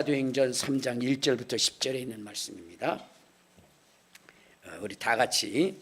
사도행전 3장 1절부터 10절에 있는 말씀입니다. 우리 다 같이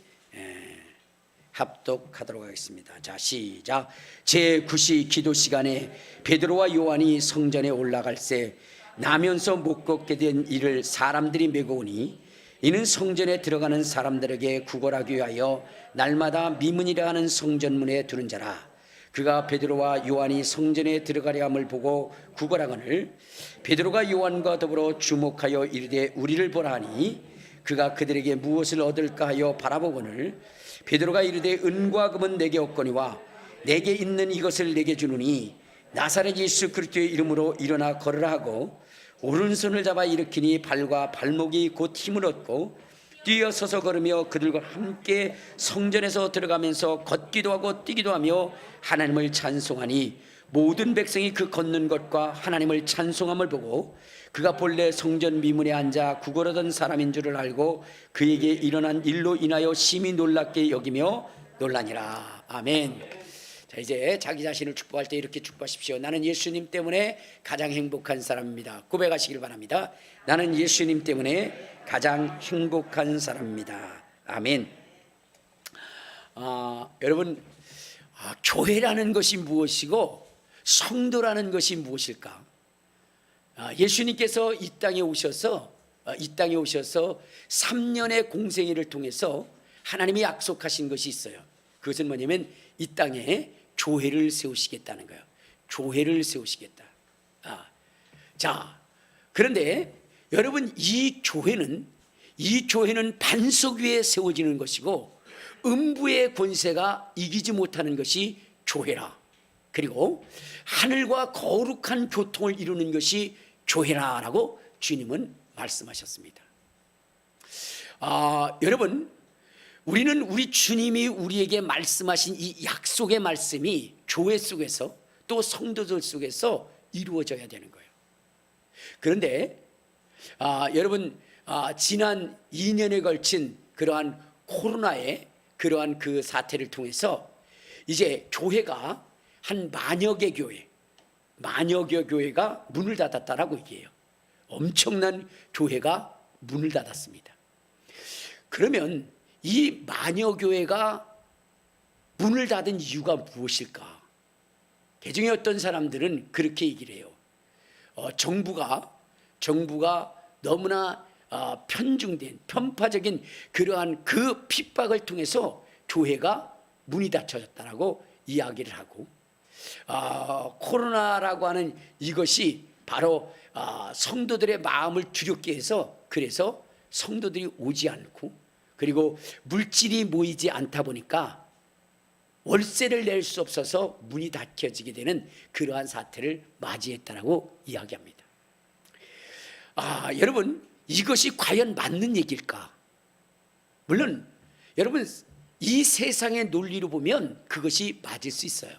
합독하도록 하겠습니다. 자, 시작. 제9시 기도 시간에 베드로와 요한이 성전에 올라갈새 나면서 못 걷게 된 이를 사람들이 메고 오니 이는 성전에 들어가는 사람들에게 구걸하기 위하여 날마다 미문이라 하는 성전문에 두는 자라. 그가 베드로와 요한이 성전에 들어가려 함을 보고 구걸하거늘 베드로가 요한과 더불어 주목하여 이르되 우리를 보라 하니 그가 그들에게 무엇을 얻을까 하여 바라보거늘 베드로가 이르되 은과 금은 내게 없거니와 내게 있는 이것을 내게 주노니 나사렛 예수 그리스도의 이름으로 일어나 걸으라 하고 오른손을 잡아 일으키니 발과 발목이 곧 힘을 얻고 뛰어서서 걸으며 그들과 함께 성전에서 들어가면서 걷기도 하고 뛰기도 하며 하나님을 찬송하니 모든 백성이 그 걷는 것과 하나님을 찬송함을 보고 그가 본래 성전 미문에 앉아 구걸하던 사람인 줄을 알고 그에게 일어난 일로 인하여 심히 놀랍게 여기며 놀라니라. 아멘. 자, 이제 자기 자신을 축복할 때 이렇게 축복하십시오. 나는 예수님 때문에 가장 행복한 사람입니다. 고백하시길 바랍니다. 나는 예수님 때문에 가장 행복한 사람입니다. 아멘. 여러분, 교회라는 것이 무엇이고 성도라는 것이 무엇일까? 예수님께서 이 땅에 오셔서 3년의 공생애를 통해서 하나님이 약속하신 것이 있어요. 그것은 뭐냐면 이 땅에 교회를 세우시겠다는 거예요. 교회를 세우시겠다. 자, 그런데 여러분, 이 교회는 반석 위에 세워지는 것이고 음부의 권세가 이기지 못하는 것이 교회라. 그리고 하늘과 거룩한 교통을 이루는 것이 교회라라고 주님은 말씀하셨습니다. 여러분, 우리는 우리 주님이 우리에게 말씀하신 이 약속의 말씀이 교회 속에서 또 성도들 속에서 이루어져야 되는 거예요. 그런데 여러분, 지난 2년에 걸친 그러한 코로나의 그러한 그 사태를 통해서 이제 교회가 한 만여 개 교회가 문을 닫았다라고 얘기해요. 엄청난 교회가 문을 닫았습니다. 그러면 이 만여 교회가 문을 닫은 이유가 무엇일까? 개중에 어떤 사람들은 그렇게 얘기를 해요. 정부가 너무나 편중된 편파적인 그러한 그 핍박을 통해서 교회가 문이 닫혀졌다라고 이야기를 하고, 코로나라고 하는 이것이 바로 성도들의 마음을 두렵게 해서 그래서 성도들이 오지 않고, 그리고 물질이 모이지 않다 보니까 월세를 낼 수 없어서 문이 닫혀지게 되는 그러한 사태를 맞이했다라고 이야기합니다. 여러분, 이것이 과연 맞는 얘기일까? 물론 여러분, 이 세상의 논리로 보면 그것이 맞을 수 있어요.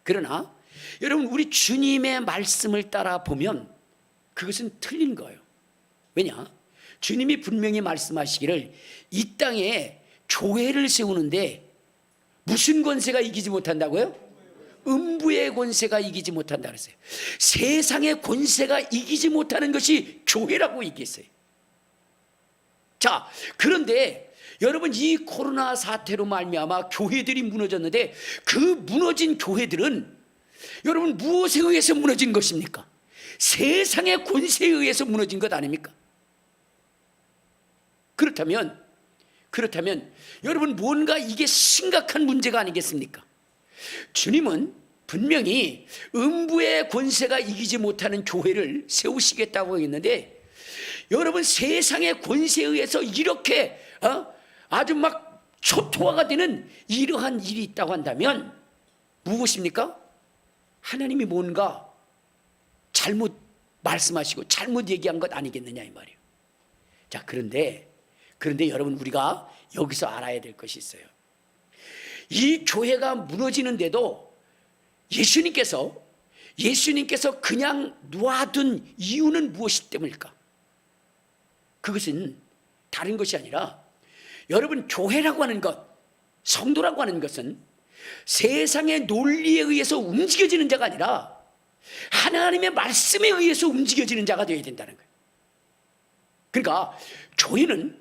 그러나 여러분, 우리 주님의 말씀을 따라 보면 그것은 틀린 거예요. 왜냐? 주님이 분명히 말씀하시기를 이 땅에 교회를 세우는데 무슨 권세가 이기지 못한다고요? 음부의 권세가 이기지 못한다 그랬어요. 세상의 권세가 이기지 못하는 것이 교회라고 얘기했어요. 자, 그런데 여러분, 이 코로나 사태로 말미암아 교회들이 무너졌는데 그 무너진 교회들은 여러분 무엇에 의해서 무너진 것입니까? 세상의 권세에 의해서 무너진 것 아닙니까? 그렇다면 여러분, 뭔가 이게 심각한 문제가 아니겠습니까? 주님은 분명히 음부의 권세가 이기지 못하는 교회를 세우시겠다고 했는데, 여러분, 세상의 권세에 의해서 이렇게 아주 막 초토화가 되는 이러한 일이 있다고 한다면 무엇입니까? 하나님이 뭔가 잘못 말씀하시고 잘못 얘기한 것 아니겠느냐 이 말이에요. 자, 그런데 여러분, 우리가 여기서 알아야 될 것이 있어요. 이 교회가 무너지는데도 예수님께서 그냥 놔둔 이유는 무엇이 때문일까? 그것은 다른 것이 아니라, 여러분, 교회라고 하는 것, 성도라고 하는 것은 세상의 논리에 의해서 움직여지는 자가 아니라 하나님의 말씀에 의해서 움직여지는 자가 되어야 된다는 거예요. 그러니까 교회는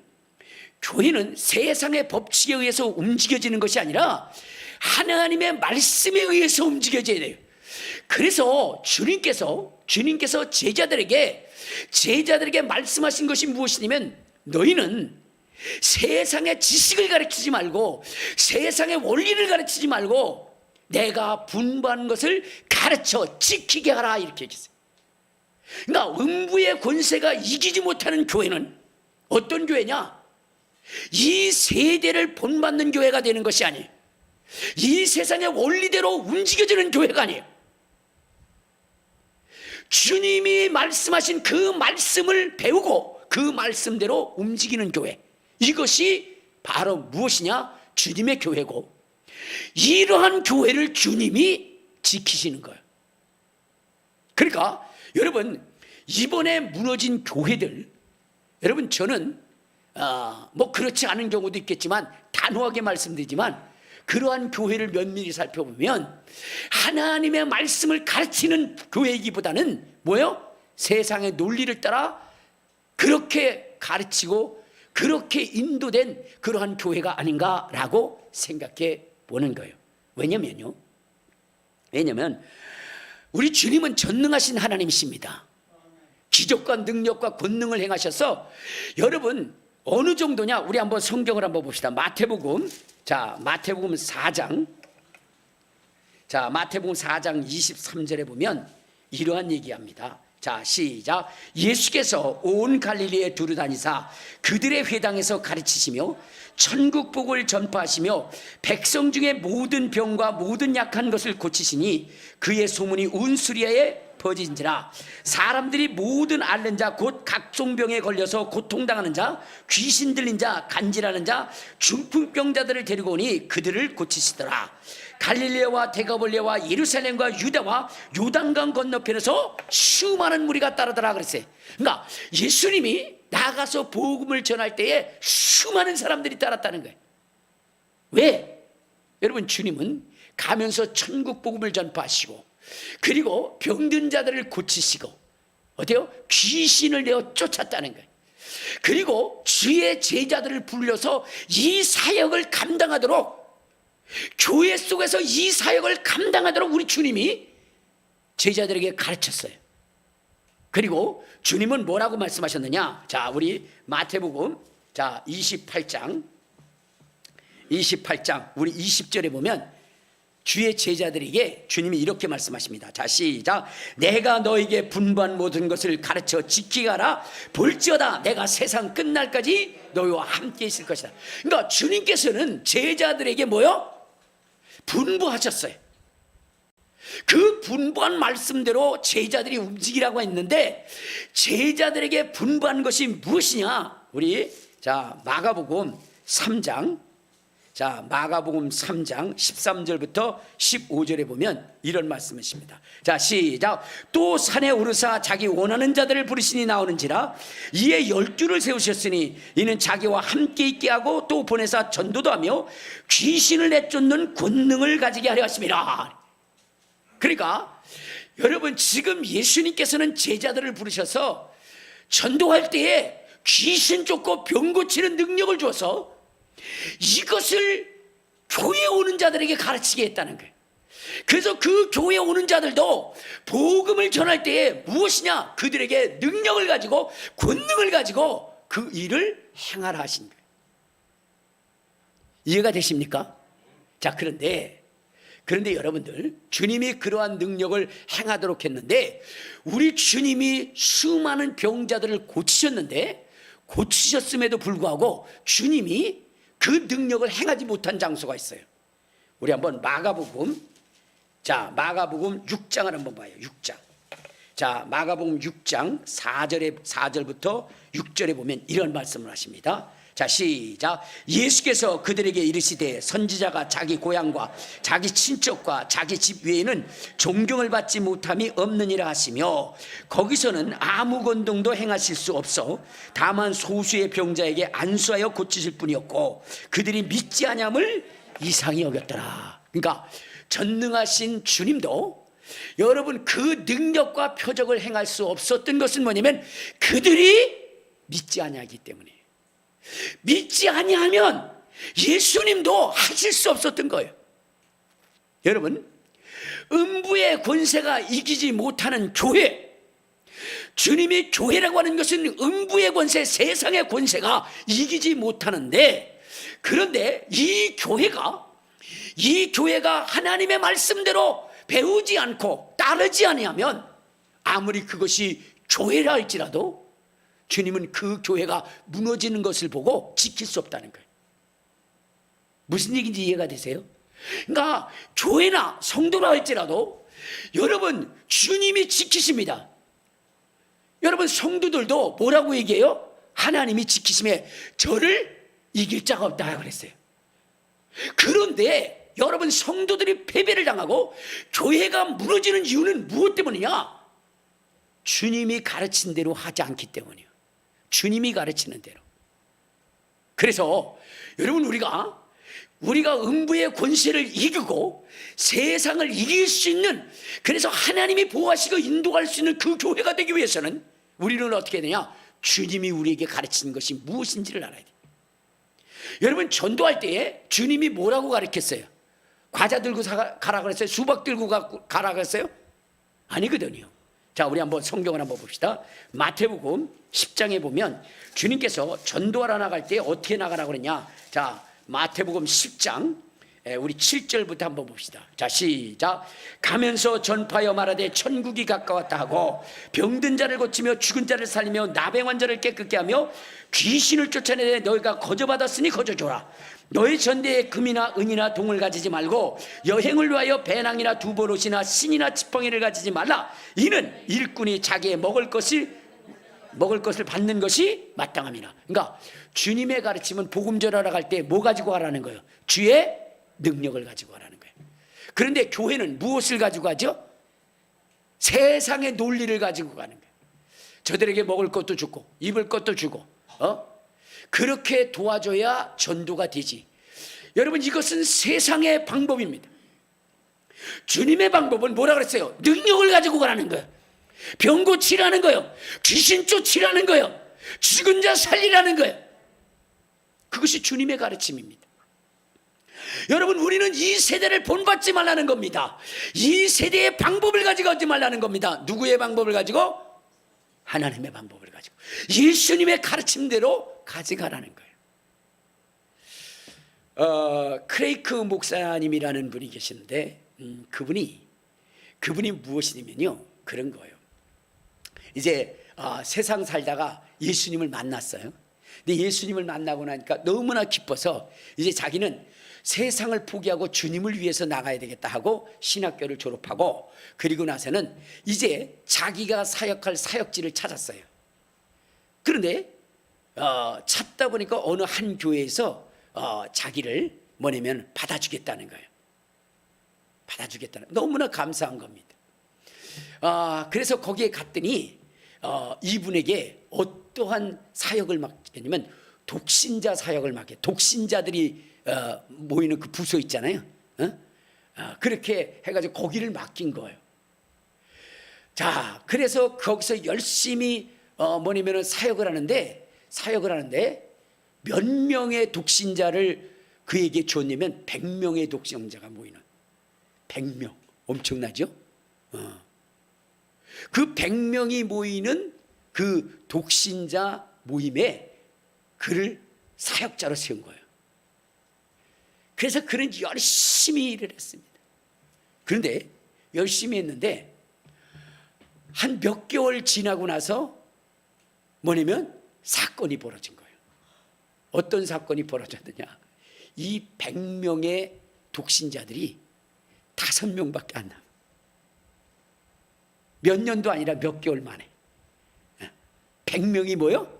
세상의 법칙에 의해서 움직여지는 것이 아니라 하나님의 말씀에 의해서 움직여져야 돼요. 그래서 주님께서 제자들에게 말씀하신 것이 무엇이냐면, 너희는 세상의 지식을 가르치지 말고 세상의 원리를 가르치지 말고 내가 분부한 것을 가르쳐 지키게 하라, 이렇게 얘기했어요. 그러니까 음부의 권세가 이기지 못하는 교회는 어떤 교회냐? 이 세대를 본받는 교회가 되는 것이 아니에요. 이 세상의 원리대로 움직여지는 교회가 아니에요. 주님이 말씀하신 그 말씀을 배우고 그 말씀대로 움직이는 교회, 이것이 바로 무엇이냐? 주님의 교회고, 이러한 교회를 주님이 지키시는 거예요. 그러니까 여러분, 이번에 무너진 교회들, 여러분, 저는 뭐 그렇지 않은 경우도 있겠지만 단호하게 말씀드리지만, 그러한 교회를 면밀히 살펴보면 하나님의 말씀을 가르치는 교회이기보다는 뭐예요? 세상의 논리를 따라 그렇게 가르치고 그렇게 인도된 그러한 교회가 아닌가라고 생각해 보는 거예요. 왜냐면 우리 주님은 전능하신 하나님이십니다. 기적과 능력과 권능을 행하셔서, 여러분 어느 정도냐? 우리 한번 성경을 한번 봅시다. 마태복음 4장. 마태복음 4장 23절에 보면 이러한 얘기합니다. 자, 시작. 예수께서 온 갈릴리에 두루 다니사 그들의 회당에서 가르치시며 천국 복을 전파하시며 백성 중에 모든 병과 모든 약한 것을 고치시니 그의 소문이 온 수리아에 퍼진지라. 사람들이 모든 앓는 자, 곧 각종병에 걸려서 고통당하는 자, 귀신 들린 자, 간질하는 자, 중풍병자들을 데리고 오니 그들을 고치시더라. 갈릴레와 데가볼레와 예루살렘과 유다와 요단강 건너편에서 수많은 무리가 따르더라 그랬어요. 그러니까 예수님이 나가서 복음을 전할 때에 수많은 사람들이 따랐다는 거예요. 왜? 여러분, 주님은 가면서 천국 복음을 전파하시고, 그리고 병든 자들을 고치시고, 어때요? 귀신을 내어 쫓았다는 거예요. 그리고 주의 제자들을 불러서 이 사역을 감당하도록, 교회 속에서 이 사역을 감당하도록 우리 주님이 제자들에게 가르쳤어요. 그리고 주님은 뭐라고 말씀하셨느냐? 자, 우리 마태복음 28장 우리 20절에 보면 주의 제자들에게 주님이 이렇게 말씀하십니다. 자, 시작. 내가 너에게 분부한 모든 것을 가르쳐 지키게 하라. 볼지어다 내가 세상 끝날까지 너희와 함께 있을 것이다. 그러니까 주님께서는 제자들에게 뭐요? 분부하셨어요. 그 분부한 말씀대로 제자들이 움직이라고 했는데, 제자들에게 분부한 것이 무엇이냐? 우리 마가복음 3장 13절부터 15절에 보면 이런 말씀이십니다. 자, 시작. 또 산에 오르사 자기 원하는 자들을 부르시니 나오는지라. 이에 12를 세우셨으니 이는 자기와 함께 있게 하고 또 보내사 전도도 하며 귀신을 내쫓는 권능을 가지게 하려 하심이라. 그러니까 여러분, 지금 예수님께서는 제자들을 부르셔서 전도할 때에 귀신 쫓고 병 고치는 능력을 주어서 이것을 교회에 오는 자들에게 가르치게 했다는 거예요. 그래서 그 교회에 오는 자들도 복음을 전할 때에 무엇이냐? 그들에게 능력을 가지고 권능을 가지고 그 일을 행하라 하신 거예요. 이해가 되십니까? 자, 그런데 여러분들, 주님이 그러한 능력을 행하도록 했는데, 우리 주님이 수많은 병자들을 고치셨음에도 불구하고 주님이 그 능력을 행하지 못한 장소가 있어요. 우리 한번 마가복음 6장을 한번 봐요. 6장. 자, 마가복음 6장 4절부터 6절에 보면 이런 말씀을 하십니다. 자, 시작. 예수께서 그들에게 이르시되 선지자가 자기 고향과 자기 친척과 자기 집 외에는 존경을 받지 못함이 없느니라 하시며, 거기서는 아무 권능도 행하실 수 없어 다만 소수의 병자에게 안수하여 고치실 뿐이었고 그들이 믿지 아니함을 이상히 여겼더라. 그러니까 전능하신 주님도 여러분, 그 능력과 표적을 행할 수 없었던 것은 뭐냐면 그들이 믿지 아니하기 때문에. 믿지 아니하면 예수님도 하실 수 없었던 거예요. 여러분, 음부의 권세가 이기지 못하는 교회, 주님의 교회라고 하는 것은 음부의 권세, 세상의 권세가 이기지 못하는데, 그런데 이 교회가 하나님의 말씀대로 배우지 않고 따르지 아니하면 아무리 그것이 교회라 할지라도 주님은 그 교회가 무너지는 것을 보고 지킬 수 없다는 거예요. 무슨 얘기인지 이해가 되세요? 그러니까 교회나 성도라 할지라도 여러분, 주님이 지키십니다. 여러분, 성도들도 뭐라고 얘기해요? 하나님이 지키심에 저를 이길 자가 없다 그랬어요. 그런데 여러분, 성도들이 패배를 당하고 교회가 무너지는 이유는 무엇 때문이냐? 주님이 가르친 대로 하지 않기 때문이에요. 주님이 가르치는 대로. 그래서 여러분, 우리가 음부의 권세를 이기고 세상을 이길 수 있는, 그래서 하나님이 보호하시고 인도할 수 있는 그 교회가 되기 위해서는 우리는 어떻게 해야 되냐? 주님이 우리에게 가르치는 것이 무엇인지를 알아야 돼요. 여러분, 전도할 때에 주님이 뭐라고 가르쳤어요? 과자 들고 가라 그랬어요? 수박 들고 가라 그랬어요? 아니거든요. 자, 우리 한번 성경을 한번 봅시다. 마태복음 10장에 보면 주님께서 전도하러 나갈 때 어떻게 나가라고 그랬냐? 자, 마태복음 10장 우리 7절부터 한번 봅시다. 자, 시작. 가면서 전파하여 말하되 천국이 가까웠다 하고 병든 자를 고치며 죽은 자를 살리며 나병한 자를 깨끗게 하며 귀신을 쫓아내되 너희가 거저받았으니 거저줘라. 너희 전대에 금이나 은이나 동을 가지지 말고 여행을 위하여 배낭이나 두보롯이나 신이나 지팡이를 가지지 말라. 이는 일꾼이 자기의 먹을 것을 받는 것이 마땅함이나. 그러니까 주님의 가르침은 복음 전하러 갈 때 뭐 가지고 가라는 거예요? 주의 능력을 가지고 가라는 거예요. 그런데 교회는 무엇을 가지고 가죠? 세상의 논리를 가지고 가는 거예요. 저들에게 먹을 것도 주고 입을 것도 주고 그렇게 도와줘야 전도가 되지. 여러분, 이것은 세상의 방법입니다. 주님의 방법은 뭐라 그랬어요? 능력을 가지고 가라는 거예요. 병 고치라는 거예요. 귀신 쫓으라는 거예요. 죽은 자 살리라는 거예요. 그것이 주님의 가르침입니다. 여러분, 우리는 이 세대를 본받지 말라는 겁니다. 이 세대의 방법을 가지고 오지 말라는 겁니다. 누구의 방법을 가지고? 하나님의 방법을 가지고 예수님의 가르침대로 가져가라는 거예요. 크레이크 목사님이라는 분이 계시는데 그분이 무엇이냐면요, 그런 거예요. 이제 세상 살다가 예수님을 만났어요. 근데 예수님을 만나고 나니까 너무나 기뻐서 이제 자기는 세상을 포기하고 주님을 위해서 나가야 되겠다 하고 신학교를 졸업하고, 그리고 나서는 이제 자기가 사역할 사역지를 찾았어요. 그런데 찾다 보니까 어느 한 교회에서 자기를 뭐냐면 받아주겠다는 거예요. 받아주겠다는, 너무나 감사한 겁니다. 그래서 거기에 갔더니 이분에게 어떠한 사역을 맡겼냐면 독신자 사역을 맡겨. 독신자들이 모이는 그 부서 있잖아요. 그렇게 해가지고 거기를 맡긴 거예요. 자, 그래서 거기서 열심히 뭐냐면 사역을 하는데 몇 명의 독신자를 그에게 줬냐면 100명의 독신자가 모이는, 100명, 엄청나죠? 그 100명이 모이는 그 독신자 모임에 그를 사역자로 세운 거예요. 그래서 그는 열심히 일을 했습니다. 그런데 열심히 했는데 한 몇 개월 지나고 나서 뭐냐면 사건이 벌어진 거예요. 어떤 사건이 벌어졌느냐? 이 100명의 독신자들이 5명밖에 안 남아요. 몇 년도 아니라 몇 개월 만에 100명이 뭐요?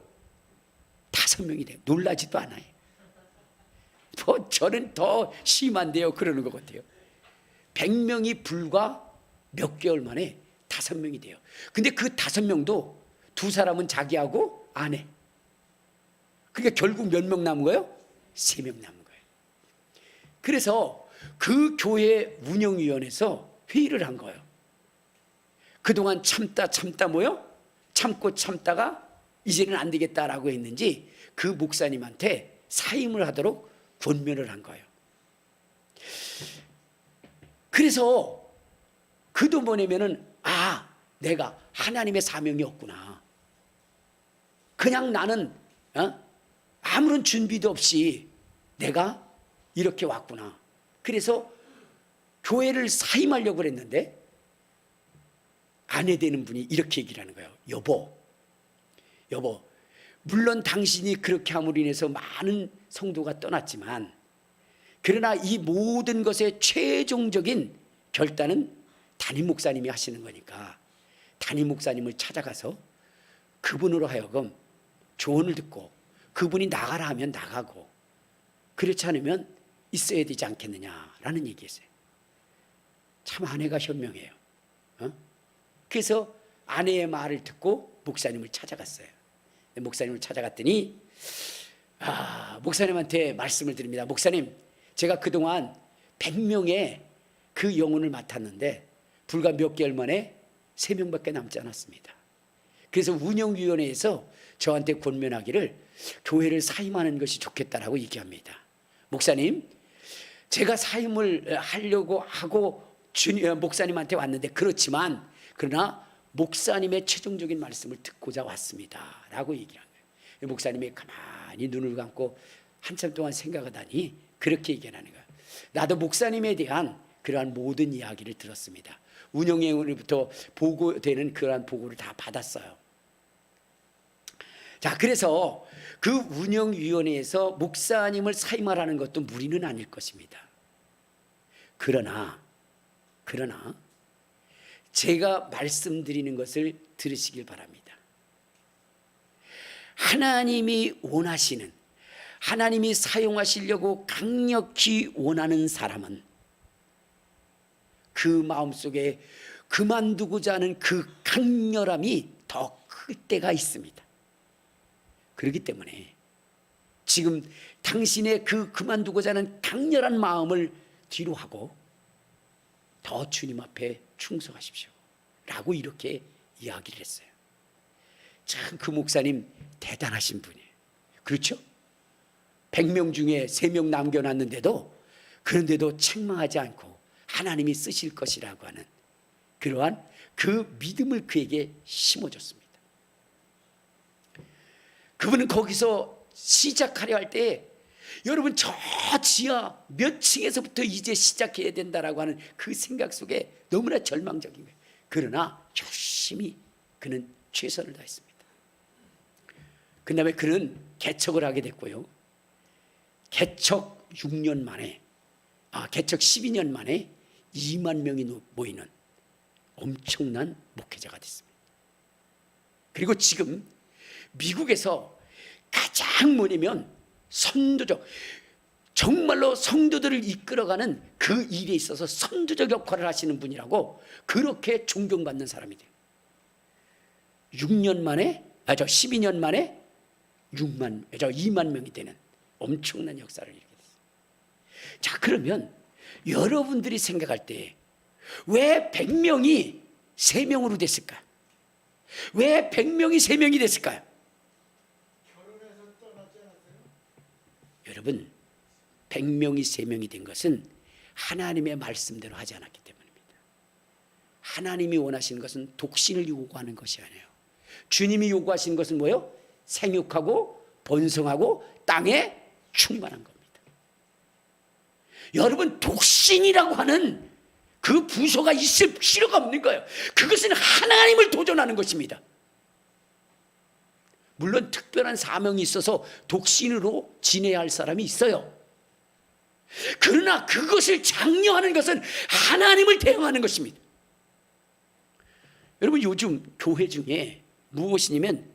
5명이 돼요. 놀라지도 않아요. 저는 더 심한데요, 그러는 것 같아요. 100명이 불과 몇 개월 만에 5명이 돼요. 근데 그 5명도 두 사람은 자기하고 아내. 그러니까 결국 몇 명 남은 거예요? 3명 남은 거예요. 그래서 그 교회 운영위원회에서 회의를 한 거예요. 그동안 참다 뭐요? 참고 참다가 이제는 안 되겠다라고 했는지 그 목사님한테 사임을 하도록 권면을 한 거예요. 그래서 그도 뭐냐면은 내가 하나님의 사명이 없구나. 그냥 나는 아무런 준비도 없이 내가 이렇게 왔구나. 그래서 교회를 사임하려고 그랬는데 아내 되는 분이 이렇게 얘기를 하는 거예요. 여보, 물론 당신이 그렇게 함으로 인해서 많은 성도가 떠났지만 그러나 이 모든 것의 최종적인 결단은 담임 목사님이 하시는 거니까 담임 목사님을 찾아가서 그분으로 하여금 조언을 듣고 그분이 나가라 하면 나가고 그렇지 않으면 있어야 되지 않겠느냐라는 얘기였어요. 참 아내가 현명해요. 그래서 아내의 말을 듣고 목사님을 찾아갔어요. 목사님을 찾아갔더니 목사님한테 말씀을 드립니다. 목사님, 제가 그동안 100명의 그 영혼을 맡았는데 불과 몇 개월 만에 3명밖에 남지 않았습니다. 그래서 운영위원회에서 저한테 권면하기를 교회를 사임하는 것이 좋겠다라고 얘기합니다. 목사님, 제가 사임을 하려고 하고 목사님한테 왔는데 그렇지만 그러나 목사님의 최종적인 말씀을 듣고자 왔습니다 라고 얘기한 거예요. 목사님이 가만히 눈을 감고 한참 동안 생각하다니 그렇게 얘기하는 거예요. 나도 목사님에 대한 그러한 모든 이야기를 들었습니다. 운영위원회부터 보고되는 그러한 보고를 다 받았어요. 자, 그래서 그 운영위원회에서 목사님을 사임하라는 것도 무리는 아닐 것입니다. 그러나 제가 말씀드리는 것을 들으시길 바랍니다. 하나님이 원하시는, 하나님이 사용하시려고 강력히 원하는 사람은 그 마음속에 그만두고자 하는 그 강렬함이 더 클 때가 있습니다. 그렇기 때문에 지금 당신의 그 그만두고자 하는 강렬한 마음을 뒤로 하고 더 주님 앞에 충성하십시오 라고 이렇게 이야기를 했어요. 참 그 목사님 대단하신 분이에요. 그렇죠? 100명 중에 3명 남겨놨는데도 그런데도 책망하지 않고 하나님이 쓰실 것이라고 하는 그러한 그 믿음을 그에게 심어줬습니다. 그분은 거기서 시작하려 할 때 여러분 저 지하 몇 층에서부터 이제 시작해야 된다라고 하는 그 생각 속에 너무나 절망적인 거예요. 그러나 열심히 그는 최선을 다했습니다. 그 다음에 그는 개척을 하게 됐고요. 개척 6년 만에 개척 12년 만에 2만 명이 모이는 엄청난 목회자가 됐습니다. 그리고 지금 미국에서 가장 뭐냐면 선도적, 정말로 성도들을 이끌어가는 그 일에 있어서 선도적 역할을 하시는 분이라고 그렇게 존경받는 사람이 돼요. 6년 만에, 12년 만에 2만 명이 되는 엄청난 역사를 이루게 됐어요. 자, 그러면 여러분들이 생각할 때 왜 100명이 3명으로 됐을까요? 왜 100명이 3명이 됐을까요? 여러분, 100명이 3명이 된 것은 하나님의 말씀대로 하지 않았기 때문입니다. 하나님이 원하시는 것은 독신을 요구하는 것이 아니에요. 주님이 요구하시는 것은 뭐예요? 생육하고 번성하고 땅에 충만한 겁니다. 여러분, 독신이라고 하는 그 부서가 있을 필요가 없는 거예요. 그것은 하나님을 도전하는 것입니다. 물론 특별한 사명이 있어서 독신으로 지내야 할 사람이 있어요. 그러나 그것을 장려하는 것은 하나님을 대응하는 것입니다. 여러분, 요즘 교회 중에 무엇이냐면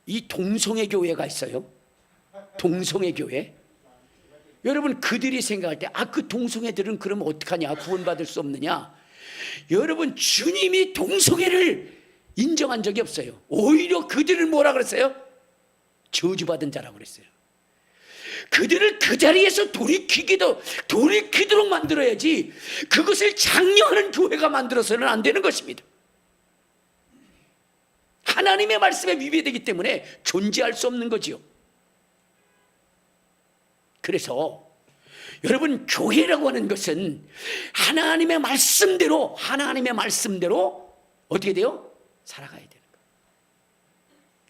이 동성애 교회가 있어요. 동성애 교회. 여러분, 그들이 생각할 때 그 동성애들은 그러면 어떡하냐, 구원받을 수 없느냐. 여러분, 주님이 동성애를 인정한 적이 없어요. 오히려 그들을 뭐라 그랬어요? 저주받은 자라고 그랬어요. 그들을 그 자리에서 돌이키도록 만들어야지 그것을 장려하는 교회가 만들어서는 안 되는 것입니다. 하나님의 말씀에 위배되기 때문에 존재할 수 없는 거지요. 그래서 여러분, 교회라고 하는 것은 하나님의 말씀대로 어떻게 돼요? 살아가야 되는 거예요.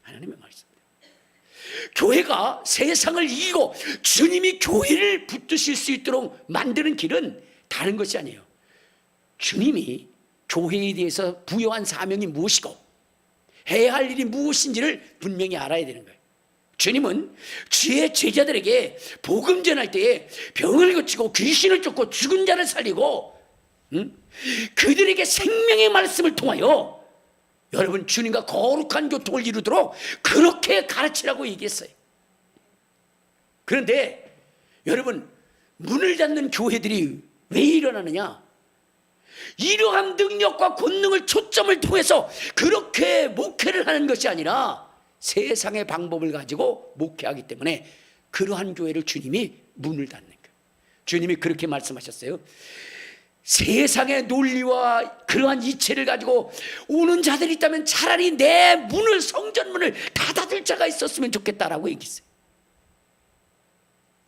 하나님의 말씀대로. 교회가 세상을 이기고 주님이 교회를 붙드실 수 있도록 만드는 길은 다른 것이 아니에요. 주님이 교회에 대해서 부여한 사명이 무엇이고 해야 할 일이 무엇인지를 분명히 알아야 되는 거예요. 주님은 주의 제자들에게 복음 전할 때에 병을 고치고 귀신을 쫓고 죽은 자를 살리고 그들에게 생명의 말씀을 통하여 여러분, 주님과 거룩한 교통을 이루도록 그렇게 가르치라고 얘기했어요. 그런데 여러분, 문을 닫는 교회들이 왜 일어나느냐? 이러한 능력과 권능을 초점을 통해서 그렇게 목회를 하는 것이 아니라 세상의 방법을 가지고 목회하기 때문에 그러한 교회를 주님이 문을 닫는 거예요. 주님이 그렇게 말씀하셨어요. 세상의 논리와 그러한 이치를 가지고 오는 자들이 있다면 차라리 내 문을, 성전문을 닫아둘 자가 있었으면 좋겠다라고 얘기했어요.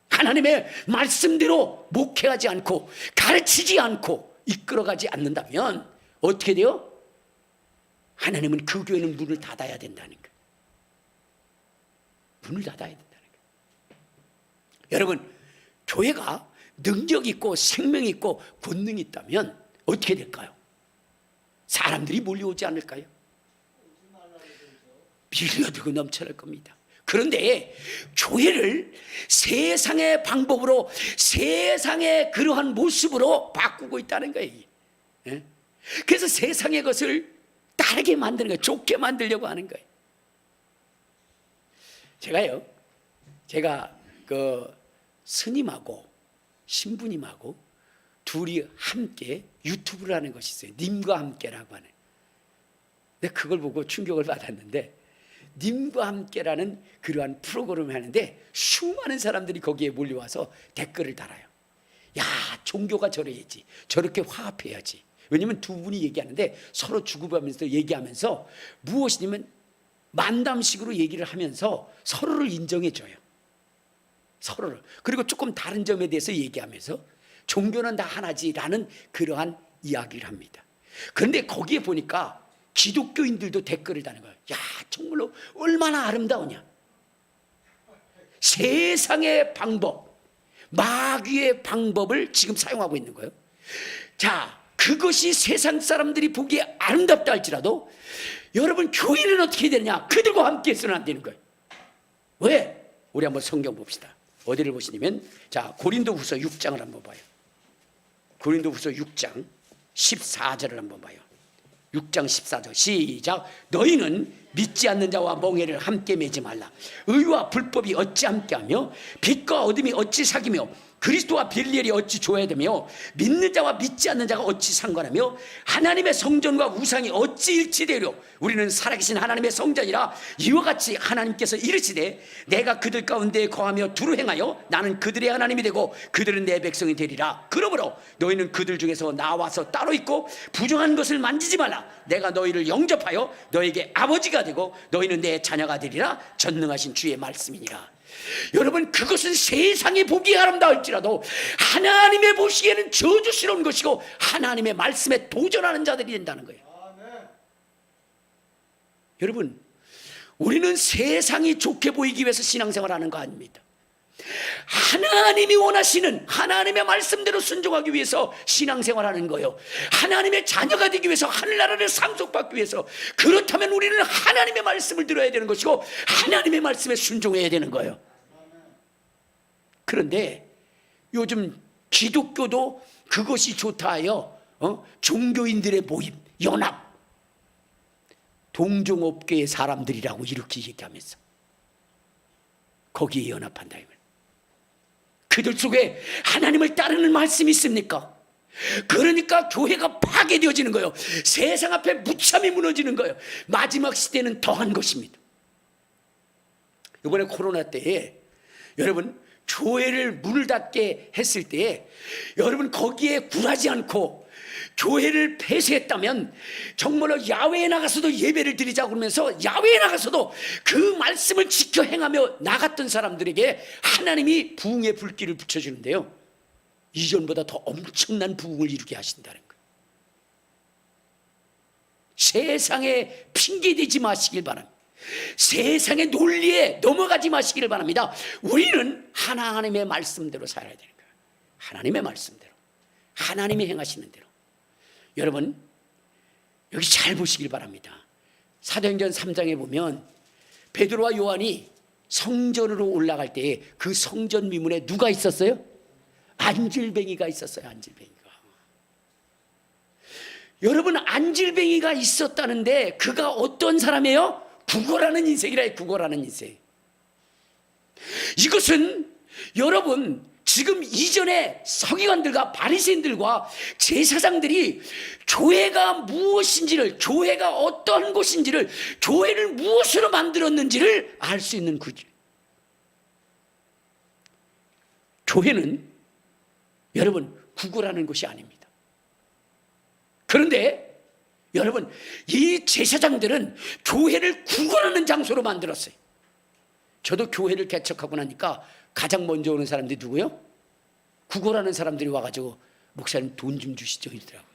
하나님의 말씀대로 목회하지 않고 가르치지 않고 이끌어가지 않는다면 어떻게 돼요? 하나님은 그 교회는 문을 닫아야 된다는 거예요. 문을 닫아야 된다는 거예요. 여러분, 교회가 능력 있고 생명 있고 권능이 있다면 어떻게 될까요? 사람들이 몰려오지 않을까요? 밀려들고 넘쳐날 겁니다. 그런데 교회를 세상의 방법으로, 세상의 그러한 모습으로 바꾸고 있다는 거예요. 그래서 세상의 것을 다르게 만드는 거예요. 좋게 만들려고 하는 거예요. 제가 그 스님하고 신부님하고 둘이 함께 유튜브를 하는 것이 있어요. 님과 함께라고 하는. 근데 그걸 보고 충격을 받았는데, 님과 함께라는 그러한 프로그램을 하는데 수많은 사람들이 거기에 몰려와서 댓글을 달아요. 야, 종교가 저래야지, 저렇게 화합해야지. 왜냐면 두 분이 얘기하는데 서로 주고받으면서 얘기하면서 무엇이냐면 만담식으로 얘기를 하면서 서로를 인정해줘요. 서로를. 그리고 조금 다른 점에 대해서 얘기하면서 종교는 다 하나지라는 그러한 이야기를 합니다. 그런데 거기에 보니까 기독교인들도 댓글을 다는 거예요. 야, 정말로 얼마나 아름다우냐. 세상의 방법, 마귀의 방법을 지금 사용하고 있는 거예요. 자, 그것이 세상 사람들이 보기에 아름답다 할지라도 여러분, 교회는 어떻게 되느냐? 그들과 함께 해서는 안 되는 거예요. 왜? 우리 한번 성경 봅시다. 어디를 보시냐면, 자, 고린도후서 6장을 한번 봐요. 고린도후서 6장 14절을 한번 봐요. 6장 14절 시작. 너희는 믿지 않는 자와 멍에를 함께 매지 말라. 의와 불법이 어찌 함께하며 빛과 어둠이 어찌 사귀며 그리스도와 빌리엘이 어찌 조해야 되며 믿는 자와 믿지 않는 자가 어찌 상관하며 하나님의 성전과 우상이 어찌 일치되려. 우리는 살아계신 하나님의 성전이라. 이와 같이 하나님께서 이르시되 내가 그들 가운데 거하며 두루 행하여 나는 그들의 하나님이 되고 그들은 내 백성이 되리라. 그러므로 너희는 그들 중에서 나와서 따로 있고 부정한 것을 만지지 말라. 내가 너희를 영접하여 너에게 아버지가 되고 너희는 내 자녀가 되리라. 전능하신 주의 말씀이니라. 여러분, 그것은 세상에 보기에 아름다울지라도 하나님의 보시기에는 저주스러운 것이고 하나님의 말씀에 도전하는 자들이 된다는 거예요. 여러분, 우리는 세상이 좋게 보이기 위해서 신앙생활하는 거 아닙니다. 하나님이 원하시는 하나님의 말씀대로 순종하기 위해서 신앙생활하는 거예요. 하나님의 자녀가 되기 위해서, 하늘나라를 상속받기 위해서. 그렇다면 우리는 하나님의 말씀을 들어야 되는 것이고 하나님의 말씀에 순종해야 되는 거예요. 그런데 요즘 기독교도 그것이 좋다 하여 종교인들의 모임, 연합, 동종업계의 사람들이라고 이렇게 얘기하면서 거기에 연합한다. 그들 속에 하나님을 따르는 말씀이 있습니까? 그러니까 교회가 파괴되어지는 거예요. 세상 앞에 무참히 무너지는 거예요. 마지막 시대는 더한 것입니다. 이번에 코로나 때에 여러분, 교회를 문을 닫게 했을 때에 여러분, 거기에 굴하지 않고 교회를 폐쇄했다면 정말로 야외에 나가서도 예배를 드리자고 그러면서 야외에 나가서도 그 말씀을 지켜 행하며 나갔던 사람들에게 하나님이 부흥의 불길을 붙여주는데요, 이전보다 더 엄청난 부흥을 이루게 하신다는 거예요. 세상에 핑계대지 마시길 바랍니다. 세상의 논리에 넘어가지 마시기를 바랍니다. 우리는 하나님의 말씀대로 살아야 되는 거예요. 하나님의 말씀대로, 하나님이 행하시는 대로. 여러분 여기 잘 보시길 바랍니다. 사도행전 3장에 보면 베드로와 요한이 성전으로 올라갈 때에 그 성전 미문에 누가 있었어요? 안질뱅이가 있었어요. 안질뱅이가. 여러분 안질뱅이가 있었다는데 그가 어떤 사람이에요? 구걸하는 인생이라. 구걸하는 인생. 이것은 여러분 지금 이전에 서기관들과 바리새인들과 제사장들이 교회가 무엇인지를, 교회가 어떠한 곳인지를, 교회를 무엇으로 만들었는지를 알 수 있는 구조. 교회는 여러분 구걸하는 곳이 아닙니다. 그런데 여러분 이 제사장들은 교회를 구걸하는 장소로 만들었어요. 저도 교회를 개척하고 나니까 가장 먼저 오는 사람들이 누구예요? 구걸하는 사람들이 와가지고 목사님 돈 좀 주시죠 이러더라고요.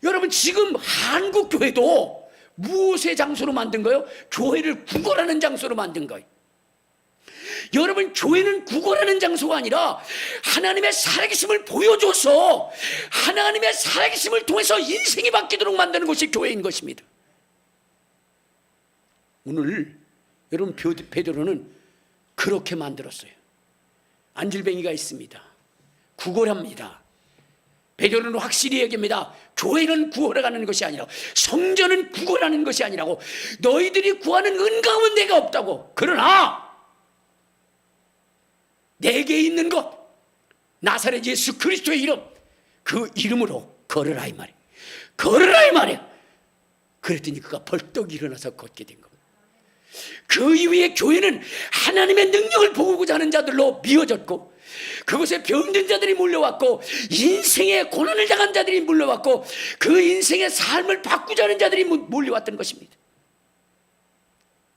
여러분 지금 한국 교회도 무엇의 장소로 만든 거예요? 교회를 구걸하는 장소로 만든 거예요. 여러분 교회는 구걸하는 장소가 아니라 하나님의 살아계심을 보여줘서 하나님의 살아계심을 통해서 인생이 바뀌도록 만드는 것이 교회인 것입니다. 오늘 여러분 베드로는 그렇게 만들었어요. 안질뱅이가 있습니다. 구걸합니다. 베드로는 확실히 얘기합니다. 교회는 구걸해가는 것이 아니라, 성전은 구걸하는 것이 아니라고. 너희들이 구하는 은가운 내가 없다고. 그러나 내게 있는 것, 나사렛 예수 그리스도의 이름, 그 이름으로 걸으라 이 말이야. 걸으라 이 말이야. 그랬더니 그가 벌떡 일어나서 걷게 된 겁니다. 그 이후에 교회는 하나님의 능력을 보고자 하는 자들로 미어졌고, 그곳에 병든 자들이 몰려왔고, 인생의 고난을 당한 자들이 몰려왔고, 그 인생의 삶을 바꾸자 하는 자들이 몰려왔던 것입니다.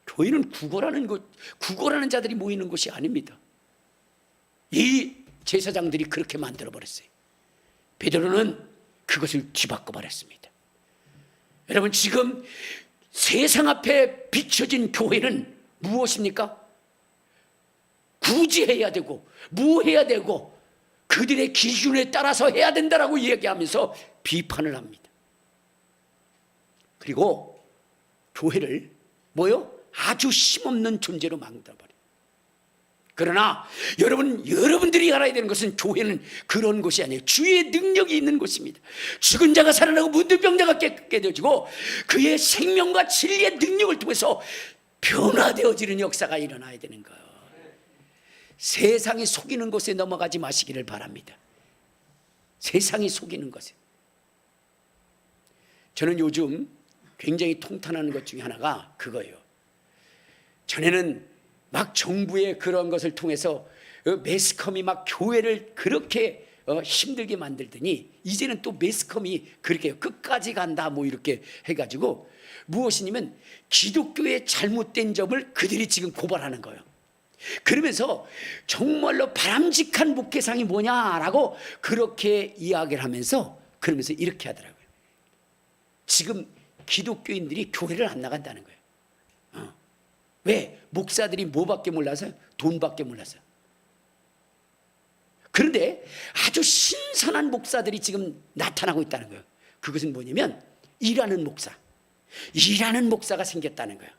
교회는 구걸하는 자들이 모이는 곳이 아닙니다. 이 제사장들이 그렇게 만들어버렸어요. 베드로는 그것을 뒤바꿔 버렸습니다. 여러분 지금 세상 앞에 비춰진 교회는 무엇입니까? 구제해야 되고 무해야 되고 그들의 기준에 따라서 해야 된다라고 이야기하면서 비판을 합니다. 그리고 교회를 뭐요? 아주 힘없는 존재로 만들어버려요. 그러나 여러분들이 알아야 되는 것은 교회는 그런 곳이 아니에요. 주의 능력이 있는 곳입니다. 죽은 자가 살아나고 문둥병자가 깨끗해지고 그의 생명과 진리의 능력을 통해서 변화되어지는 역사가 일어나야 되는 거예요. 세상이 속이는 곳에 넘어가지 마시기를 바랍니다. 세상이 속이는 것에. 저는 요즘 굉장히 통탄하는 것 중에 하나가 그거예요. 전에는 막 정부의 그런 것을 통해서 매스컴이 막 교회를 그렇게 힘들게 만들더니 이제는 또 매스컴이 그렇게 끝까지 간다 뭐 이렇게 해가지고 무엇이냐면 기독교의 잘못된 점을 그들이 지금 고발하는 거예요. 그러면서 정말로 바람직한 목회상이 뭐냐라고 그렇게 이야기를 하면서 그러면서 이렇게 하더라고요. 지금 기독교인들이 교회를 안 나간다는 거예요. 왜? 목사들이 뭐밖에 몰라서요? 돈밖에 몰라서요. 그런데 아주 신선한 목사들이 지금 나타나고 있다는 거예요. 그것은 뭐냐면 일하는 목사가 생겼다는 거예요.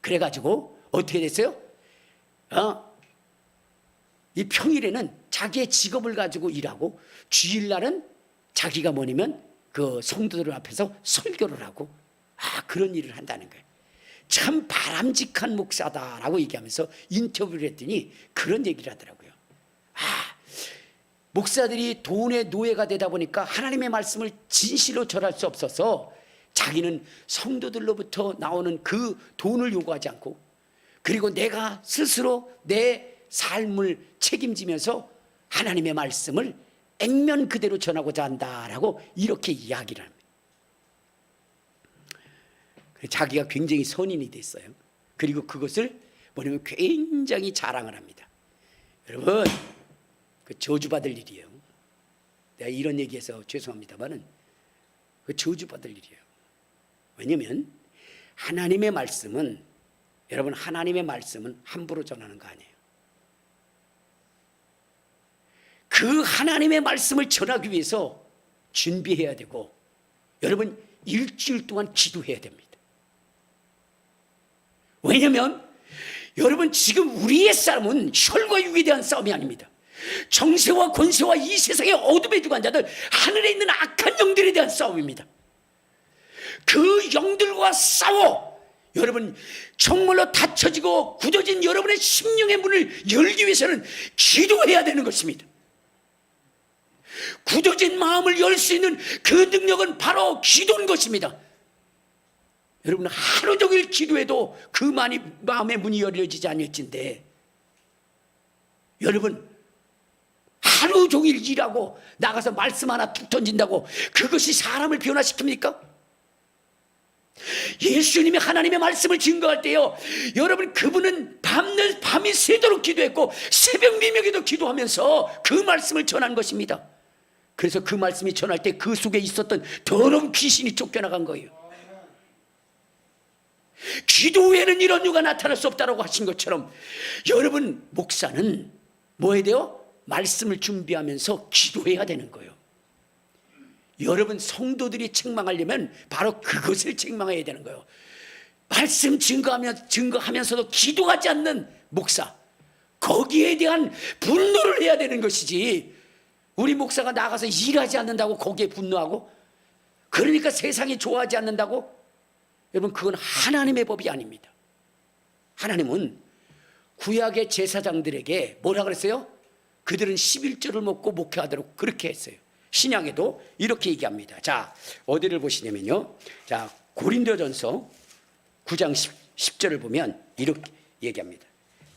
그래가지고 어떻게 됐어요? 이 평일에는 자기의 직업을 가지고 일하고 주일날은 자기가 뭐냐면 그 성도들 앞에서 설교를 하고 그런 일을 한다는 거예요. 참 바람직한 목사다라고 얘기하면서 인터뷰를 했더니 그런 얘기를 하더라고요. 목사들이 돈의 노예가 되다 보니까 하나님의 말씀을 진실로 전할 수 없어서 자기는 성도들로부터 나오는 그 돈을 요구하지 않고 그리고 내가 스스로 내 삶을 책임지면서 하나님의 말씀을 액면 그대로 전하고자 한다라고 이렇게 이야기를 합니다. 자기가 굉장히 선인이 됐어요. 그리고 그것을 뭐냐면 굉장히 자랑을 합니다. 여러분, 그 저주받을 일이에요. 내가 이런 얘기해서 죄송합니다만은 그 저주받을 일이에요. 왜냐면 하나님의 말씀은, 여러분, 하나님의 말씀은 함부로 전하는 거 아니에요. 그 하나님의 말씀을 전하기 위해서 준비해야 되고, 여러분, 일주일 동안 기도해야 됩니다. 왜냐면 여러분, 지금 우리의 싸움은 혈과 육에 대한 싸움이 아닙니다. 정세와 권세와 이 세상의 어둠의 주관자들, 하늘에 있는 악한 영들에 대한 싸움입니다. 그 영들과 싸워 여러분 정말로 닫혀지고 굳어진 여러분의 심령의 문을 열기 위해서는 기도해야 되는 것입니다. 굳어진 마음을 열 수 있는 그 능력은 바로 기도인 것입니다. 여러분, 하루 종일 기도해도 그 마음의 문이 열려지지 않을진데, 여러분, 하루 종일 일하고 나가서 말씀 하나 툭 던진다고 그것이 사람을 변화시킵니까? 예수님이 하나님의 말씀을 증거할 때요, 여러분, 그분은 밤이 새도록 기도했고 새벽 미명에도 기도하면서 그 말씀을 전한 것입니다. 그래서 그 말씀이 전할 때 그 속에 있었던 더러운 귀신이 쫓겨나간 거예요. 기도 외에는 이런 유가 나타날 수 없다고 하신 것처럼, 여러분, 목사는 뭐 해야 돼요? 말씀을 준비하면서 기도해야 되는 거예요. 여러분, 성도들이 책망하려면 바로 그것을 책망해야 되는 거예요. 말씀 증거하면서도 기도하지 않는 목사, 거기에 대한 분노를 해야 되는 것이지, 우리 목사가 나가서 일하지 않는다고 거기에 분노하고, 그러니까 세상이 좋아하지 않는다고? 여러분, 그건 하나님의 법이 아닙니다. 하나님은 구약의 제사장들에게 뭐라 그랬어요? 그들은 11조를 먹고 목회하도록 그렇게 했어요. 신약에도 이렇게 얘기합니다. 자, 어디를 보시냐면요, 자, 고린도전서 9장 10절을 보면 이렇게 얘기합니다.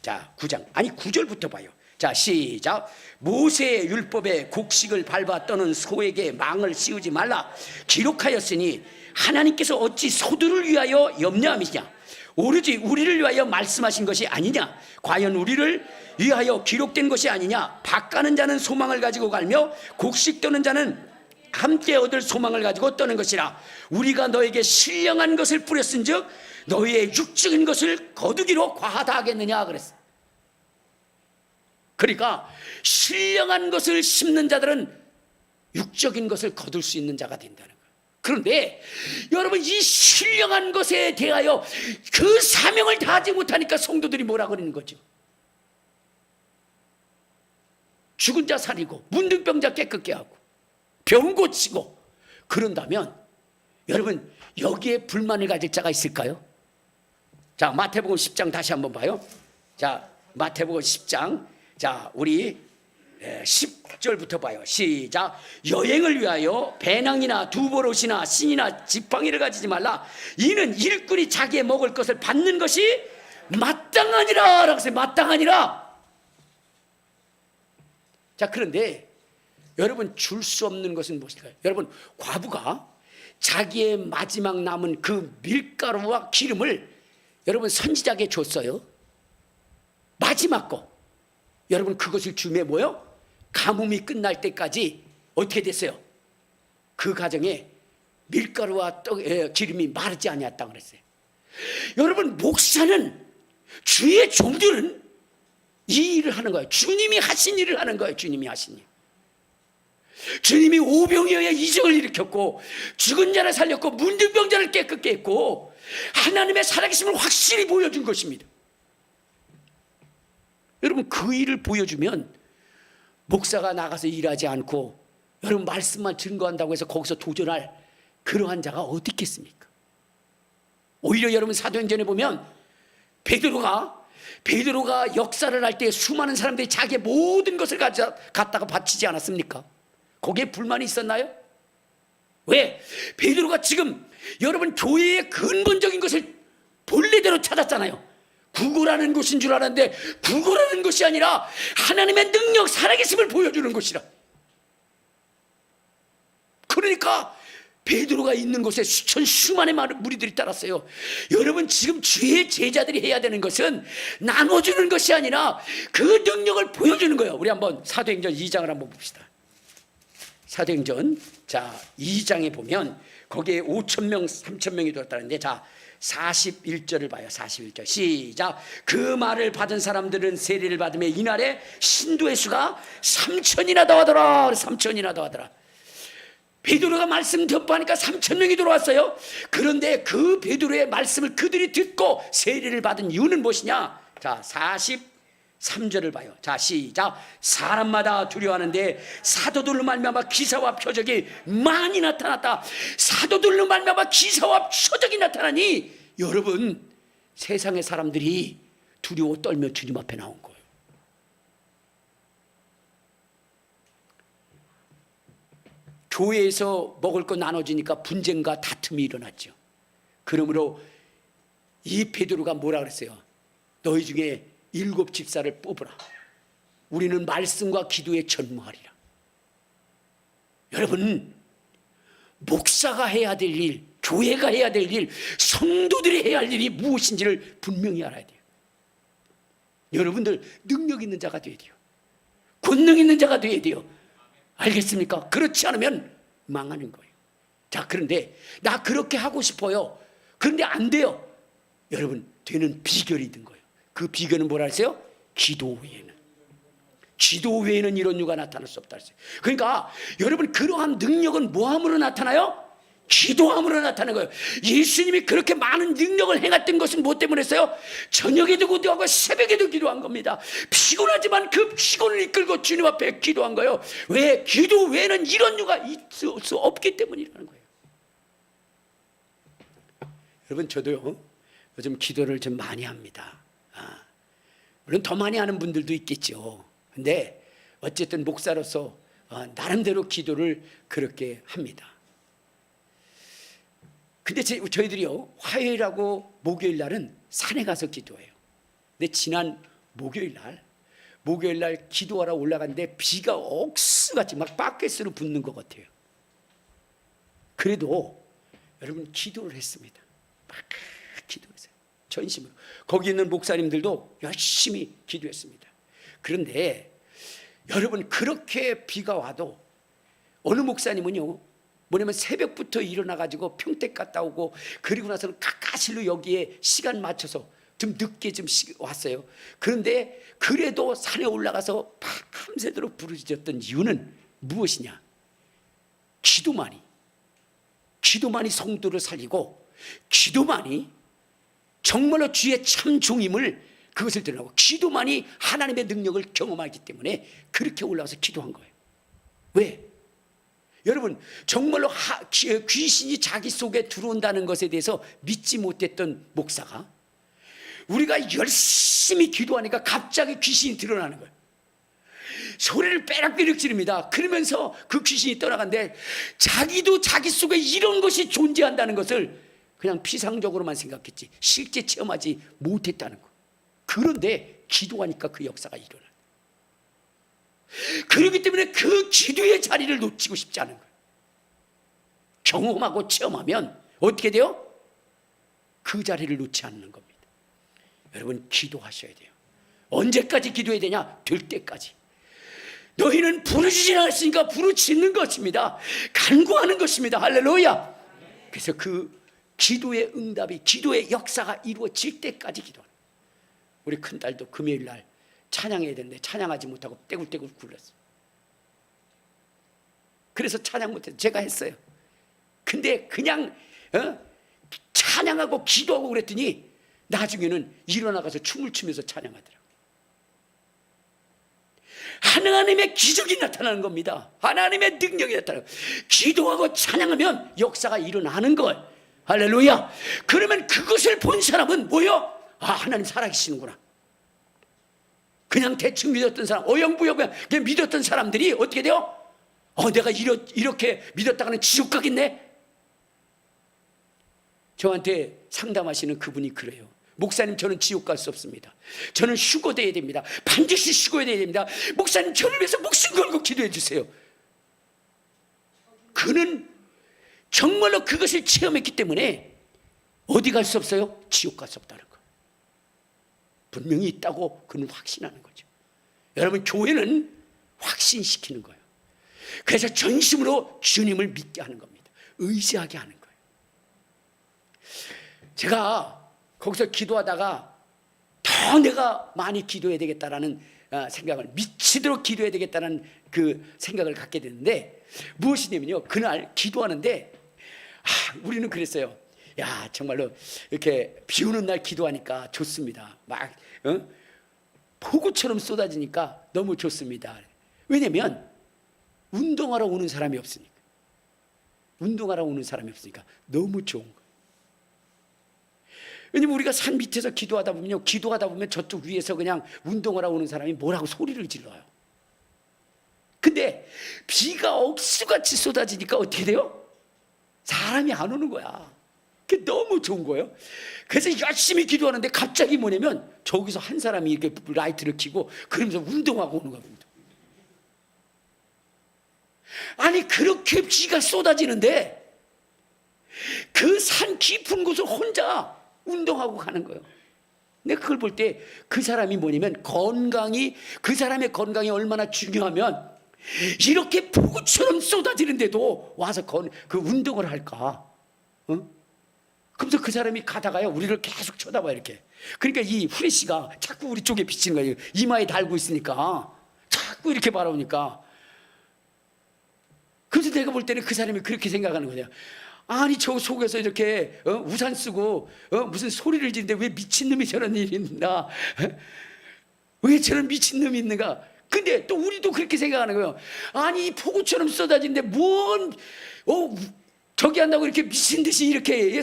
자, 9절부터 봐요. 자, 시작. 모세의 율법에 곡식을 밟아 떠는 소에게 망을 씌우지 말라 기록하였으니 하나님께서 어찌 소들을 위하여 염려함이냐? 오로지 우리를 위하여 말씀하신 것이 아니냐? 과연 우리를 위하여 기록된 것이 아니냐? 밭 가는 자는 소망을 가지고 갈며 곡식 떠는 자는 함께 얻을 소망을 가지고 떠는 것이라. 우리가 너에게 신령한 것을 뿌렸은즉 너희의 육적인 것을 거두기로 과하다 하겠느냐 그랬어. 그러니까 신령한 것을 심는 자들은 육적인 것을 거둘 수 있는 자가 된다는 거예요. 그런데 여러분, 이 신령한 것에 대하여 그 사명을 다하지 못하니까 성도들이 뭐라 그러는 거죠? 죽은 자 살리고 문둥병자 깨끗게 하고 병 고치고 그런다면, 여러분, 여기에 불만을 가질 자가 있을까요? 자, 마태복음 10장 다시 한번 봐요. 자, 마태복음 10장, 자, 우리 10절부터 봐요. 시작. 여행을 위하여 배낭이나 두보롯이나 신이나 지팡이를 가지지 말라. 이는 일꾼이 자기의 먹을 것을 받는 것이 마땅하니라 라고 했어요. 마땅하니라. 자, 그런데 여러분, 줄 수 없는 것은 무엇일까요? 여러분, 과부가 자기의 마지막 남은 그 밀가루와 기름을 여러분 선지자에게 줬어요. 마지막 거. 여러분, 그것을 주면 뭐요? 가뭄이 끝날 때까지 어떻게 됐어요? 그 가정에 밀가루와 기름이 마르지 아니었다고 그랬어요. 여러분, 목사는, 주의 종들은 이 일을 하는 거예요. 주님이 하신 일을 하는 거예요. 주님이 하신 일. 주님이 오병이어의 이적을 일으켰고 죽은 자를 살렸고 문둥병자를 깨끗게 했고 하나님의 살아계심을 확실히 보여준 것입니다. 여러분, 그 일을 보여주면 목사가 나가서 일하지 않고 여러분 말씀만 증거한다고 해서 거기서 도전할 그러한 자가 어디 있겠습니까? 오히려 여러분 사도행전에 보면 베드로가 역사를 할 때 수많은 사람들이 자기의 모든 것을 갖다가 바치지 않았습니까? 거기에 불만이 있었나요? 왜? 베드로가 지금 여러분 교회의 근본적인 것을 본래대로 찾았잖아요. 구걸하는 것인 줄 알았는데 구걸하는 것이 아니라 하나님의 능력, 살아계심을 보여주는 것이라. 그러니까 베드로가 있는 곳에 수많은 무리들이 따랐어요. 여러분, 지금 주의 제자들이 해야 되는 것은 나눠주는 것이 아니라 그 능력을 보여주는 거예요. 우리 한번 사도행전 2장을 한번 봅시다. 사도행전 2장에 보면 거기에 5,000명 3,000명이 들었다는데, 41절을 봐요. 41절 시작. 그 말을 받은 사람들은 세례를 받으며 이날에 신도의 수가 3,000이나 더하더라. 3,000이나 더하더라. 베드로가 말씀 전파하니까 3,000명이 들어왔어요. 그런데 그 베드로의 말씀을 그들이 듣고 세례를 받은 이유는 무엇이냐? 43절을 봐요. 시작. 사람마다 두려워하는데 사도들로 말미암아 기사와 표적이 많이 나타났다. 사도들로 말미암아 기사와 표적이 나타나니 여러분, 세상의 사람들이 두려워 떨며 주님 앞에 나온 거예요. 교회에서 먹을 거 나눠주니까 분쟁과 다툼이 일어났죠. 그러므로 이 베드로가 뭐라 그랬어요? 너희 중에 7 집사를 뽑으라. 우리는 말씀과 기도에 전무하리라. 여러분, 목사가 해야 될 일, 교회가 해야 될 일, 성도들이 해야 할 일이 무엇인지를 분명히 알아야 돼요. 여러분들 능력 있는 자가 되어야 돼요. 권능 있는 자가 되어야 돼요. 알겠습니까? 그렇지 않으면 망하는 거예요. 그런데 나 그렇게 하고 싶어요. 그런데 안 돼요. 여러분, 되는 비결이 있는 거예요. 그 비결은 뭐라 했어요? 기도 외에는 이런 유가 나타날 수 없다 했어요. 그러니까 여러분, 그러한 능력은 뭐함으로 나타나요? 기도함으로 나타나는 거예요. 예수님이 그렇게 많은 능력을 행했던 것은 뭐 때문에 했어요? 저녁에도 기도하고 새벽에도 기도한 겁니다. 피곤하지만 그 피곤을 이끌고 주님 앞에 기도한 거예요. 왜? 기도 외에는 이런 유가 있을 수 없기 때문이라는 거예요. 여러분, 저도요 요즘 기도를 좀 많이 합니다. 물론 더 많이 하는 분들도 있겠죠. 근데 어쨌든 목사로서 나름대로 기도를 그렇게 합니다. 근데 저희들이요, 화요일하고 목요일 날은 산에 가서 기도해요. 근데 지난 목요일 날 기도하러 올라갔는데 비가 억수같이 막 바켓으로 붓는 것 같아요. 그래도 여러분, 기도를 했습니다. 막 기도했어요. 전심으로. 거기 있는 목사님들도 열심히 기도했습니다. 그런데 여러분, 그렇게 비가 와도 어느 목사님은요, 뭐냐면 새벽부터 일어나가지고 평택 갔다 오고, 그리고 나서는 가까실로 여기에 시간 맞춰서 좀 늦게 좀 왔어요. 그런데 그래도 산에 올라가서 밤새도록 부르짖었던 이유는 무엇이냐? 기도만이 성도를 살리고, 기도만이 정말로 주의 참 종임을 그것을 드러나고, 기도만이 하나님의 능력을 경험하기 때문에 그렇게 올라가서 기도한 거예요. 왜? 여러분, 정말로 귀신이 자기 속에 들어온다는 것에 대해서 믿지 못했던 목사가 우리가 열심히 기도하니까 갑자기 귀신이 드러나는 거예요. 소리를 빼락빼락 지릅니다. 그러면서 그 귀신이 떠나간데, 자기도 자기 속에 이런 것이 존재한다는 것을 그냥 피상적으로만 생각했지 실제 체험하지 못했다는 거예요. 그런데 기도하니까 그 역사가 일어나요. 그렇기 때문에 그 기도의 자리를 놓치고 싶지 않은 거예요. 경험하고 체험하면 어떻게 돼요? 그 자리를 놓지 않는 겁니다. 여러분, 기도하셔야 돼요. 언제까지 기도해야 되냐? 될 때까지. 너희는 부르짖지 않았으니까 부르짖는 것입니다. 간구하는 것입니다. 할렐루야. 그래서 그 기도의 응답이, 기도의 역사가 이루어질 때까지 기도하는 거예요. 우리 큰딸도 금요일 날 찬양해야 되는데 찬양하지 못하고 떼굴떼굴 굴렀어요. 그래서 찬양 못해서 제가 했어요. 근데 그냥 찬양하고 기도하고 그랬더니 나중에는 일어나가서 춤을 추면서 찬양하더라고요. 하나님의 기적이 나타나는 겁니다. 하나님의 능력이 나타나요. 기도하고 찬양하면 역사가 일어나는 거예요. 할렐루야. 그러면 그것을 본 사람은 뭐요? 하나님 살아계시는구나. 그냥 대충 믿었던 사람, 어영부영 그냥 믿었던 사람들이 어떻게 돼요? 내가 이렇게 믿었다가는 지옥 가겠네. 저한테 상담하시는 그분이 그래요. 목사님, 저는 지옥 갈 수 없습니다. 저는 휴거돼야 됩니다. 반드시 휴거돼야 됩니다. 목사님, 저를 위해서 목숨 걸고 기도해 주세요. 그는 정말로 그것을 체험했기 때문에 어디 갈 수 없어요? 지옥 갈 수 없다는 거예요. 분명히 있다고 그는 확신하는 거죠. 여러분, 교회는 확신시키는 거예요. 그래서 전심으로 주님을 믿게 하는 겁니다. 의지하게 하는 거예요. 제가 거기서 기도하다가 더 내가 많이 기도해야 되겠다라는 생각을, 미치도록 기도해야 되겠다는 그 생각을 갖게 됐는데, 무엇이냐면요, 그날 기도하는데 우리는 그랬어요. 야, 정말로 이렇게 비 오는 날 기도하니까 좋습니다. 막 폭우처럼 쏟아지니까 너무 좋습니다. 왜냐면 운동하러 오는 사람이 없으니까. 운동하러 오는 사람이 없으니까 너무 좋은 거예요. 왜냐면 우리가 산 밑에서 기도하다 보면 저쪽 위에서 그냥 운동하러 오는 사람이 뭐라고 소리를 질러요. 근데 비가 억수같이 쏟아지니까 어떻게 돼요? 사람이 안 오는 거야. 그게 너무 좋은 거예요. 그래서 열심히 기도하는데 갑자기 뭐냐면 저기서 한 사람이 이렇게 라이트를 켜고 그러면서 운동하고 오는 겁니다. 아니, 그렇게 비가 쏟아지는데 그 산 깊은 곳을 혼자 운동하고 가는 거예요. 근데 그걸 볼 때 그 사람이 뭐냐면 그 사람의 건강이 얼마나 중요하면 이렇게 폭우처럼 쏟아지는데도 와서 그 운동을 할까? 그러면서 그 사람이 가다가요, 우리를 계속 쳐다봐요, 이렇게. 그러니까 이 후레쉬가 자꾸 우리 쪽에 비치는 거예요. 이마에 달고 있으니까 자꾸 이렇게 바라보니까. 그래서 내가 볼 때는 그 사람이 그렇게 생각하는 거예요. 아니, 저 속에서 이렇게 우산 쓰고 무슨 소리를 지르는데 왜 미친놈이 저런 일이 있나? 왜 저런 미친놈이 있는가? 근데 또 우리도 그렇게 생각하는 거예요. 아니, 폭우처럼 쏟아지는데 저기 한다고 이렇게 미친 듯이 이렇게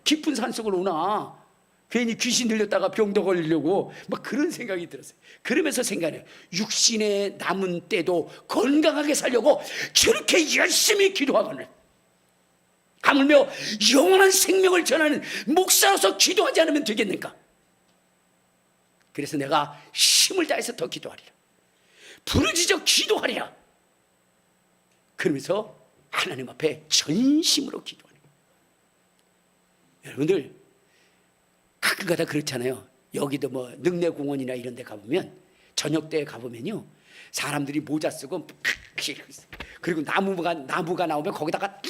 깊은 산속을 오나? 괜히 귀신 들렸다가 병도 걸리려고 막 그런 생각이 들었어요. 그러면서 생각해요. 육신의 남은 때도 건강하게 살려고 저렇게 열심히 기도하거늘, 하물며 영원한 생명을 전하는 목사로서 기도하지 않으면 되겠는가? 그래서 내가 힘을 다해서 더 기도하리라. 부르짖어 기도하리라. 그러면서 하나님 앞에 전심으로 기도하는 거예요. 여러분들 가끔가다 그렇잖아요. 여기도 뭐 능내공원이나 이런 데 가보면 저녁 때 가보면요, 사람들이 모자 쓰고 그리고 나무가 나오면 거기다가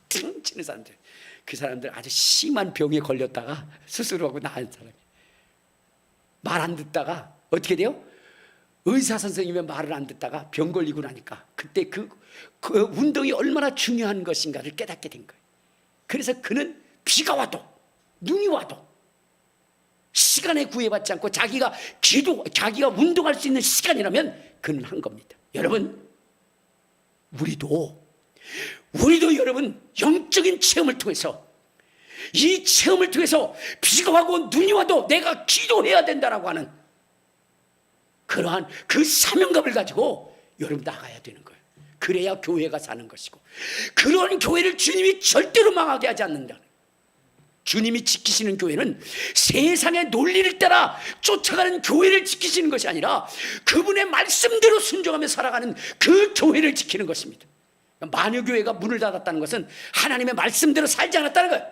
팅 치는 사람들, 그 사람들 아주 심한 병에 걸렸다가 수술하고 나은 사람이 말 안 듣다가 어떻게 돼요? 의사 선생님의 말을 안 듣다가 병 걸리고 나니까 그때 그 운동이 얼마나 중요한 것인가를 깨닫게 된 거예요. 그래서 그는 비가 와도 눈이 와도 시간에 구애받지 않고 자기가 운동할 수 있는 시간이라면 그는 한 겁니다. 여러분, 우리도 여러분 영적인 체험을 통해서, 이 체험을 통해서 비가 와고 눈이 와도 내가 기도해야 된다라고 하는 그러한 그 사명감을 가지고 여러분 나가야 되는 거예요. 그래야 교회가 사는 것이고, 그러한 교회를 주님이 절대로 망하게 하지 않는다. 주님이 지키시는 교회는 세상의 논리를 따라 쫓아가는 교회를 지키시는 것이 아니라 그분의 말씀대로 순종하며 살아가는 그 교회를 지키는 것입니다. 마녀교회가 문을 닫았다는 것은 하나님의 말씀대로 살지 않았다는 거예요.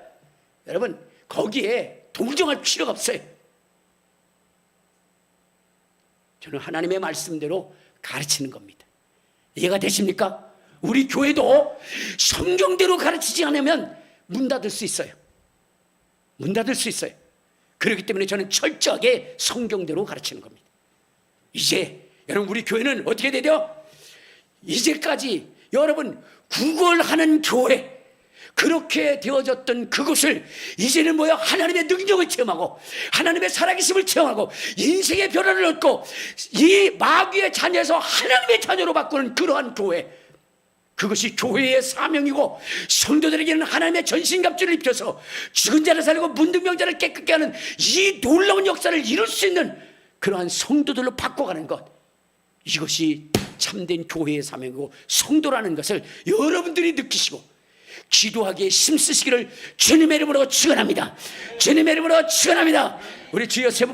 여러분, 거기에 동정할 필요가 없어요. 저는 하나님의 말씀대로 가르치는 겁니다. 이해가 되십니까? 우리 교회도 성경대로 가르치지 않으면 문 닫을 수 있어요. 문 닫을 수 있어요. 그렇기 때문에 저는 철저하게 성경대로 가르치는 겁니다. 이제 여러분, 우리 교회는 어떻게 되죠? 이제까지 여러분 구걸하는 교회, 그렇게 되어졌던 그곳을 이제는 뭐야? 하나님의 능력을 체험하고 하나님의 살아계심을 체험하고 인생의 변화를 얻고 이 마귀의 자녀에서 하나님의 자녀로 바꾸는 그러한 교회, 그것이 교회의 사명이고 성도들에게는 하나님의 전신갑주를 입혀서 죽은 자를 살리고 문둥병자를 깨끗게 하는 이 놀라운 역사를 이룰 수 있는 그러한 성도들로 바꿔가는 것, 이것이 참된 교회의 사명이고 성도라는 것을 여러분들이 느끼시고 기도하기에 힘쓰시기를 주님의 이름으로 축원합니다. 주님의 이름으로 축원합니다. 우리 주여 세 번